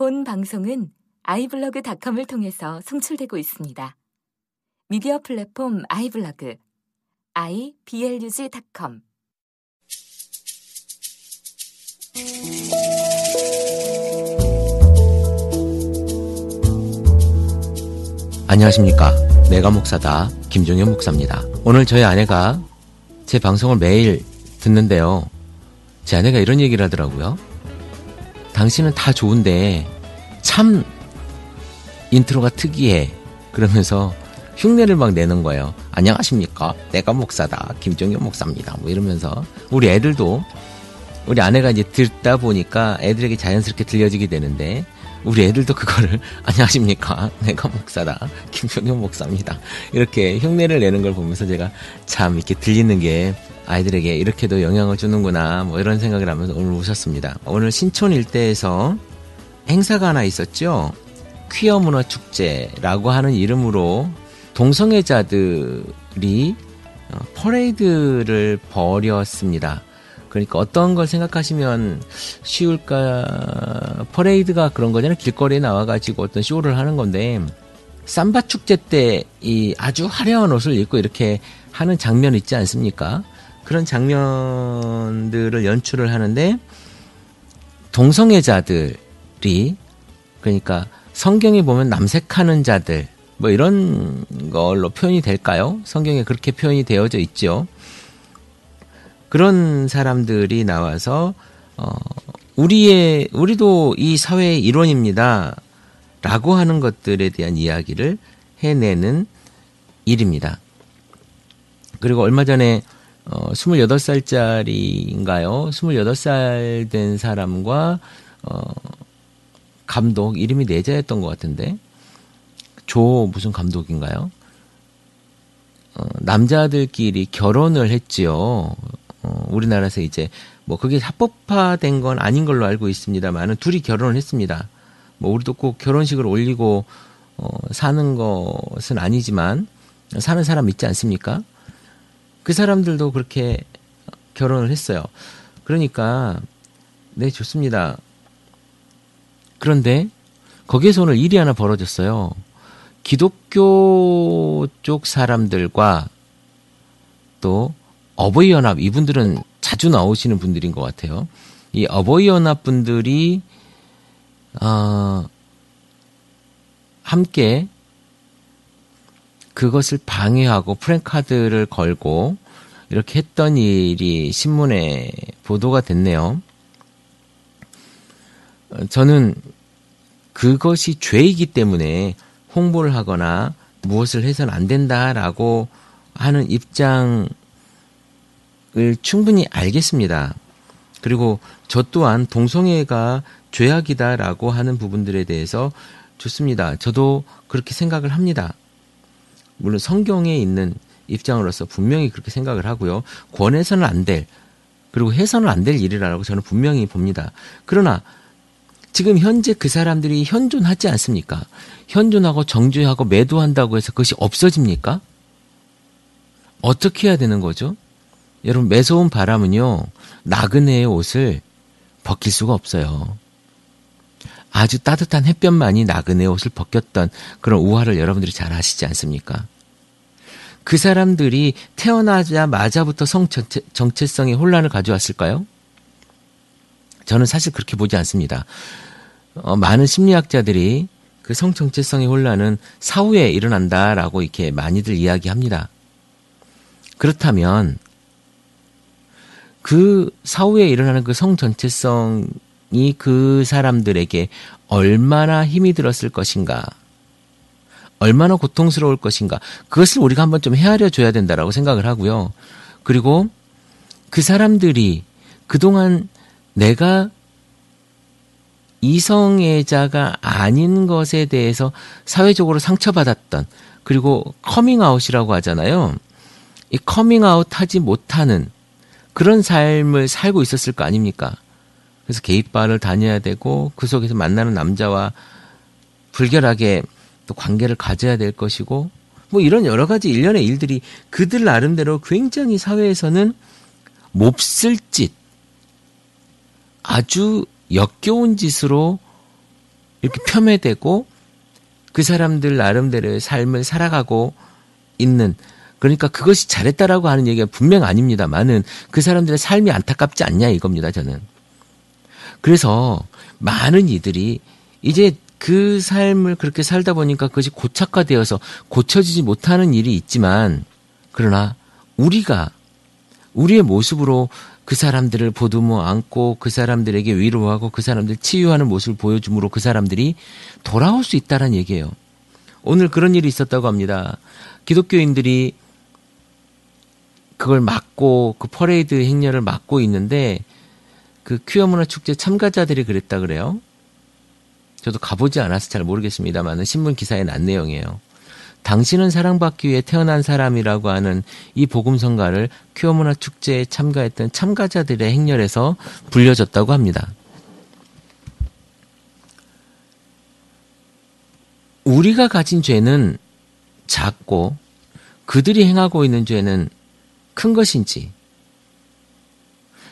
본 방송은 iblog.com을 통해서 송출되고 있습니다. 미디어 플랫폼 iblog, iblog.com. 안녕하십니까. 내가 목사다. 김종현 목사입니다. 오늘 저희 아내가 제 방송을 매일 듣는데요. 제 아내가 이런 얘기를 하더라고요. 당신은 다 좋은데 참 인트로가 특이해. 그러면서 흉내를 막 내는 거예요. 안녕하십니까. 내가 목사다. 김종현 목사입니다. 뭐 이러면서 우리 애들도 우리 아내가 이제 듣다 보니까 애들에게 자연스럽게 들려지게 되는데 우리 애들도 그거를 안녕하십니까. 내가 목사다. 김종현 목사입니다. 이렇게 흉내를 내는 걸 보면서 제가 참 이렇게 들리는 게 아이들에게 이렇게도 영향을 주는구나 뭐 이런 생각을 하면서 오늘 웃었습니다. 오늘 신촌 일대에서 행사가 하나 있었죠. 퀴어 문화 축제라고 하는 이름으로 동성애자들이 퍼레이드를 벌였습니다. 그러니까 어떤 걸 생각하시면 쉬울까? 퍼레이드가 그런 거잖아요. 길거리에 나와가지고 어떤 쇼를 하는 건데 삼바 축제 때 이 아주 화려한 옷을 입고 이렇게 하는 장면 있지 않습니까? 그런 장면들을 연출을 하는데 동성애자들이 그러니까 성경에 보면 남색하는 자들 뭐 이런 걸로 표현이 될까요? 성경에 그렇게 표현이 되어져 있죠. 그런 사람들이 나와서 우리도 이 사회의 일원입니다. 라고 하는 것들에 대한 이야기를 해내는 일입니다. 그리고 얼마 전에 28살짜리인가요? 28살 된 사람과 감독 이름이 내자였던 것 같은데 조 무슨 감독인가요? 남자들끼리 결혼을 했지요. 우리나라에서 이제 뭐 그게 합법화된 건 아닌 걸로 알고 있습니다만은 둘이 결혼을 했습니다. 뭐 우리도 꼭 결혼식을 올리고 사는 것은 아니지만 사는 사람 있지 않습니까? 그 사람들도 그렇게 결혼을 했어요. 그러니까 네 좋습니다. 그런데 거기에서 오늘 일이 하나 벌어졌어요. 기독교 쪽 사람들과 또 어버이연합, 이분들은 자주 나오시는 분들인 것 같아요. 이 어버이연합 분들이 함께 그것을 방해하고 프랭카드를 걸고 이렇게 했던 일이 신문에 보도가 됐네요. 저는 그것이 죄이기 때문에 홍보를 하거나 무엇을 해서는 안 된다라고 하는 입장을 충분히 알겠습니다. 그리고 저 또한 동성애가 죄악이다라고 하는 부분들에 대해서 좋습니다. 저도 그렇게 생각을 합니다. 물론 성경에 있는 입장으로서 분명히 그렇게 생각을 하고요. 권해서는 안 될, 그리고 해서는 안 될 일이라고 저는 분명히 봅니다. 그러나 지금 현재 그 사람들이 현존하지 않습니까? 현존하고 정죄하고 매도한다고 해서 그것이 없어집니까? 어떻게 해야 되는 거죠? 여러분, 매서운 바람은요, 나그네의 옷을 벗길 수가 없어요. 아주 따뜻한 햇볕만이 나그네의 옷을 벗겼던 그런 우화를 여러분들이 잘 아시지 않습니까? 그 사람들이 태어나자마자부터 성 정체성의 혼란을 가져왔을까요? 저는 사실 그렇게 보지 않습니다. 많은 심리학자들이 그 성 정체성의 혼란은 사후에 일어난다라고 이렇게 많이들 이야기합니다. 그렇다면 그 사후에 일어나는 그 성 전체성이 그 사람들에게 얼마나 힘이 들었을 것인가, 얼마나 고통스러울 것인가, 그것을 우리가 한번 좀 헤아려 줘야 된다라고 생각을 하고요. 그리고 그 사람들이 그동안 내가 이성애자가 아닌 것에 대해서 사회적으로 상처받았던, 그리고 커밍아웃이라고 하잖아요. 이 커밍아웃 하지 못하는 그런 삶을 살고 있었을 거 아닙니까? 그래서 게이바를 다녀야 되고 그 속에서 만나는 남자와 불결하게 또 관계를 가져야 될 것이고 뭐 이런 여러 가지 일련의 일들이 그들 나름대로 굉장히 사회에서는 몹쓸 짓, 아주 역겨운 짓으로 이렇게 폄훼되고 그 사람들 나름대로의 삶을 살아가고 있는, 그러니까 그것이 잘했다라고 하는 얘기가 분명 아닙니다만은 그 사람들의 삶이 안타깝지 않냐 이겁니다, 저는. 그래서 많은 이들이 이제 그 삶을 그렇게 살다 보니까 그것이 고착화되어서 고쳐지지 못하는 일이 있지만, 그러나 우리가 우리의 모습으로 그 사람들을 보듬어 안고 그 사람들에게 위로하고 그 사람들 치유하는 모습을 보여줌으로 그 사람들이 돌아올 수 있다는 얘기예요. 오늘 그런 일이 있었다고 합니다. 기독교인들이 그걸 막고, 그 퍼레이드 행렬을 막고 있는데 그 퀴어 문화 축제 참가자들이 그랬다 그래요. 저도 가보지 않아서 잘 모르겠습니다만 신문 기사에 난 내용이에요. 당신은 사랑받기 위해 태어난 사람이라고 하는 이 복음성가를 퀴어 문화 축제에 참가했던 참가자들의 행렬에서 불려졌다고 합니다. 우리가 가진 죄는 작고 그들이 행하고 있는 죄는 큰 것인지,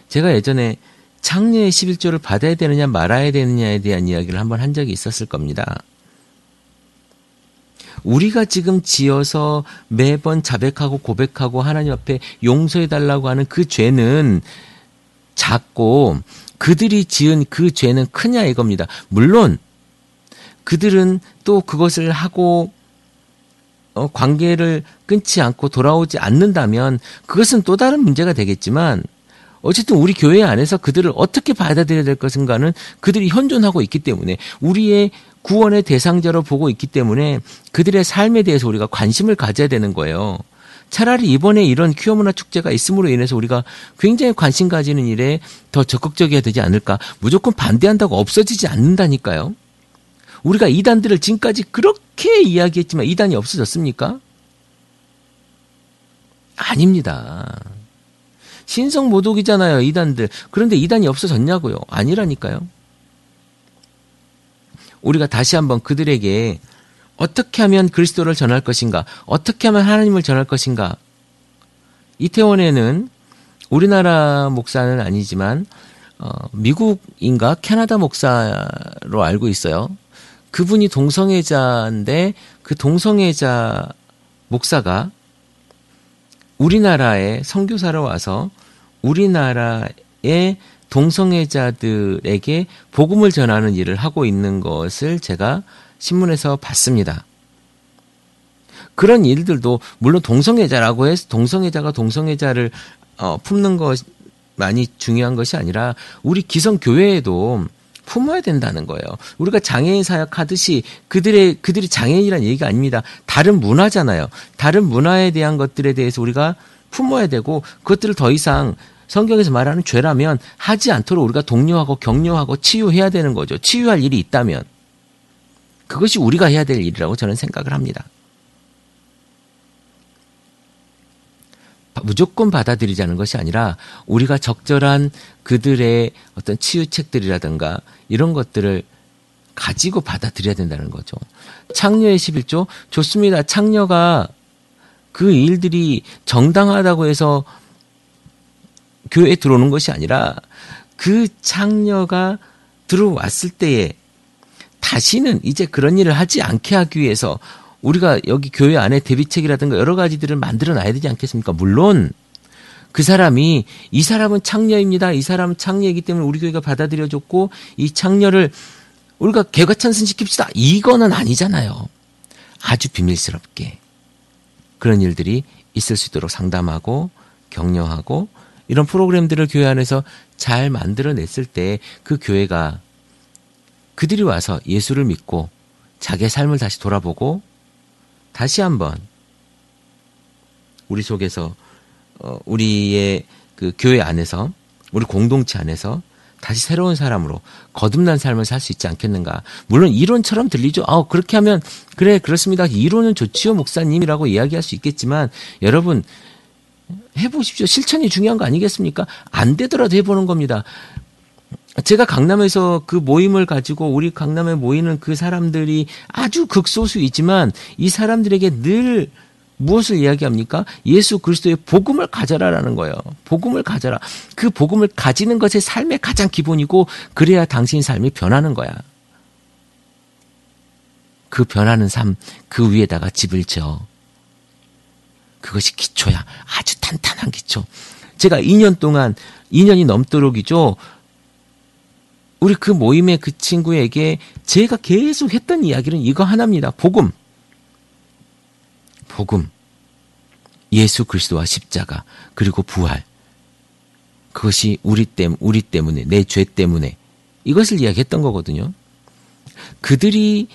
제가 예전에 창녀의 11조를 받아야 되느냐 말아야 되느냐에 대한 이야기를 한번 한 적이 있었을 겁니다. 우리가 지금 지어서 매번 자백하고 고백하고 하나님 앞에 용서해달라고 하는 그 죄는 작고 그들이 지은 그 죄는 크냐 이겁니다. 물론 그들은 또 그것을 하고 관계를 끊지 않고 돌아오지 않는다면 그것은 또 다른 문제가 되겠지만, 어쨌든 우리 교회 안에서 그들을 어떻게 받아들여야 될 것인가는 그들이 현존하고 있기 때문에, 우리의 구원의 대상자로 보고 있기 때문에 그들의 삶에 대해서 우리가 관심을 가져야 되는 거예요. 차라리 이번에 이런 퀴어 문화 축제가 있음으로 인해서 우리가 굉장히 관심 가지는 일에 더 적극적이어야 되지 않을까. 무조건 반대한다고 없어지지 않는다니까요. 우리가 이단들을 지금까지 그렇게 이야기했지만 이단이 없어졌습니까? 아닙니다. 신성모독이잖아요, 이단들. 그런데 이단이 없어졌냐고요? 아니라니까요. 우리가 다시 한번 그들에게 어떻게 하면 그리스도를 전할 것인가, 어떻게 하면 하나님을 전할 것인가. 이태원에는 우리나라 목사는 아니지만 미국인가 캐나다 목사로 알고 있어요. 그분이 동성애자인데 그 동성애자 목사가 우리나라에 선교사로 와서 우리나라의 동성애자들에게 복음을 전하는 일을 하고 있는 것을 제가 신문에서 봤습니다. 그런 일들도 물론 동성애자라고 해서 동성애자가 동성애자를 품는 것만이 중요한 것이 아니라 우리 기성교회에도 품어야 된다는 거예요. 우리가 장애인 사역하듯이 그들이 장애인이라는 얘기가 아닙니다. 다른 문화잖아요. 다른 문화에 대한 것들에 대해서 우리가 품어야 되고, 그것들을 더 이상 성경에서 말하는 죄라면 하지 않도록 우리가 독려하고 격려하고 치유해야 되는 거죠. 치유할 일이 있다면 그것이 우리가 해야 될 일이라고 저는 생각을 합니다. 무조건 받아들이자는 것이 아니라 우리가 적절한 그들의 어떤 치유책들이라든가 이런 것들을 가지고 받아들여야 된다는 거죠. 창녀의 11조 좋습니다. 창녀가 그 일들이 정당하다고 해서 교회에 들어오는 것이 아니라 그 창녀가 들어왔을 때에 다시는 이제 그런 일을 하지 않게 하기 위해서 우리가 여기 교회 안에 대비책이라든가 여러 가지들을 만들어 놔야 되지 않겠습니까? 물론 그 사람이 이 사람은 창녀입니다. 이 사람은 창녀이기 때문에 우리 교회가 받아들여줬고 이 창녀를 우리가 개과천선시킵시다. 이거는 아니잖아요. 아주 비밀스럽게 그런 일들이 있을 수 있도록 상담하고 격려하고 이런 프로그램들을 교회 안에서 잘 만들어냈을 때 그 교회가 그들이 와서 예수를 믿고 자기의 삶을 다시 돌아보고 다시 한번 우리 속에서 우리의 그 교회 안에서 우리 공동체 안에서 다시 새로운 사람으로 거듭난 삶을 살 수 있지 않겠는가. 물론 이론처럼 들리죠. 그렇게 하면 그래 그렇습니다. 이론은 좋지요 목사님이라고 이야기할 수 있겠지만 여러분 해보십시오. 실천이 중요한 거 아니겠습니까? 안 되더라도 해보는 겁니다. 제가 강남에서 그 모임을 가지고 우리 강남에 모이는 그 사람들이 아주 극소수이지만 이 사람들에게 늘 무엇을 이야기합니까? 예수 그리스도의 복음을 가져라라는 거예요. 복음을 가져라. 그 복음을 가지는 것이 삶의 가장 기본이고 그래야 당신 삶이 변하는 거야. 그 변하는 삶, 그 위에다가 집을 지어. 그것이 기초야. 아주 탄탄한 기초. 제가 2년이 넘도록이죠. 우리 그 모임의 그 친구에게 제가 계속 했던 이야기는 이거 하나입니다. 복음. 예수 그리스도와 십자가, 그리고 부활. 그것이 우리 때문에, 내 죄 때문에 이것을 이야기했던 거거든요. 그들이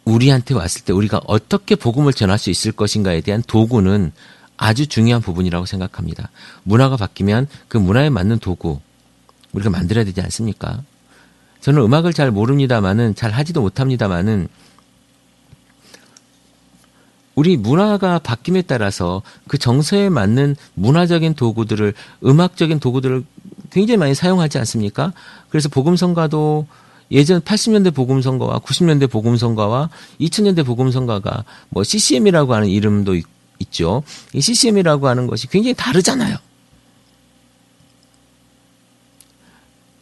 우리한테 왔을 때 우리가 어떻게 복음을 전할 수 있을 것인가에 대한 도구는 아주 중요한 부분이라고 생각합니다. 문화가 바뀌면 그 문화에 맞는 도구 우리가 만들어야 되지 않습니까? 저는 음악을 잘 모릅니다마는, 잘 하지도 못합니다마는, 우리 문화가 바뀜에 따라서 그 정서에 맞는 문화적인 도구들을, 음악적인 도구들을 굉장히 많이 사용하지 않습니까? 그래서 복음성가도 예전 80년대 복음성가와 90년대 복음성가와 2000년대 복음성가가 뭐 CCM이라고 하는 이름도 있죠. 이 CCM이라고 하는 것이 굉장히 다르잖아요.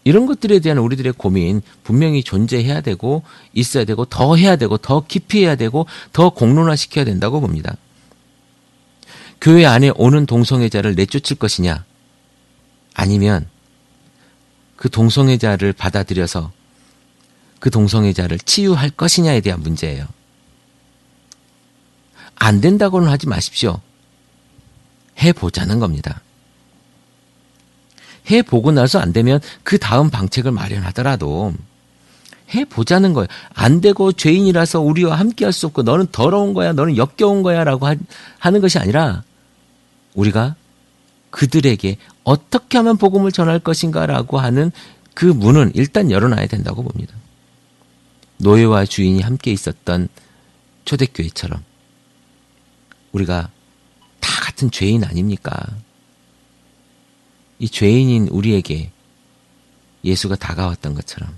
이런 것들에 대한 우리들의 고민 분명히 존재해야 되고 있어야 되고 더 해야 되고 더 깊이 해야 되고 더 공론화시켜야 된다고 봅니다. 교회 안에 오는 동성애자를 내쫓을 것이냐, 아니면 그 동성애자를 받아들여서 그 동성애자를 치유할 것이냐에 대한 문제예요. 안 된다고는 하지 마십시오. 해보자는 겁니다. 해보고 나서 안 되면 그 다음 방책을 마련하더라도 해보자는 거예요. 안 되고 죄인이라서 우리와 함께 할 수 없고 너는 더러운 거야, 너는 역겨운 거야 라고 하는 것이 아니라 우리가 그들에게 어떻게 하면 복음을 전할 것인가 라고 하는 그 문은 일단 열어놔야 된다고 봅니다. 노예와 주인이 함께 있었던 초대교회처럼 우리가 다 같은 죄인 아닙니까? 이 죄인인 우리에게 예수가 다가왔던 것처럼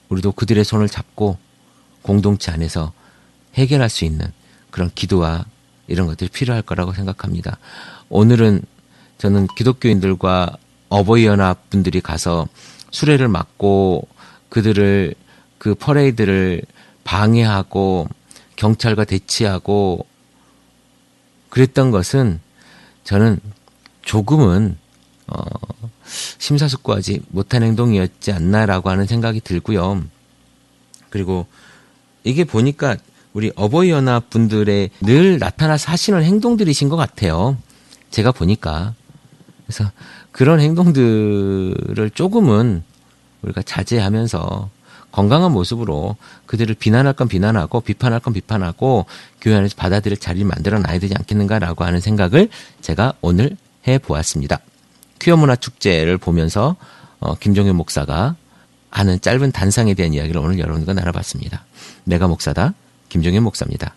우리도 그들의 손을 잡고 공동체 안에서 해결할 수 있는 그런 기도와 이런 것들이 필요할 거라고 생각합니다. 오늘은 저는 기독교인들과 어버이연합 분들이 가서 수레를 막고 그들을 그 퍼레이드를 방해하고 경찰과 대치하고 그랬던 것은 저는 조금은 심사숙고하지 못한 행동이었지 않나라고 하는 생각이 들고요. 그리고 이게 보니까 우리 어버이연합 분들의 늘 나타나서 하시는 행동들이신 것 같아요. 제가 보니까. 그래서 그런 행동들을 조금은 우리가 자제하면서 건강한 모습으로 그들을 비난할 건 비난하고 비판할 건 비판하고 교회 안에서 받아들일 자리를 만들어 놔야 되지 않겠는가라고 하는 생각을 제가 오늘 해보았습니다. 퀴어 문화 축제를 보면서 김종현 목사가 하는 짧은 단상에 대한 이야기를 오늘 여러분과 나눠봤습니다. 내가 목사다, 김종현 목사입니다.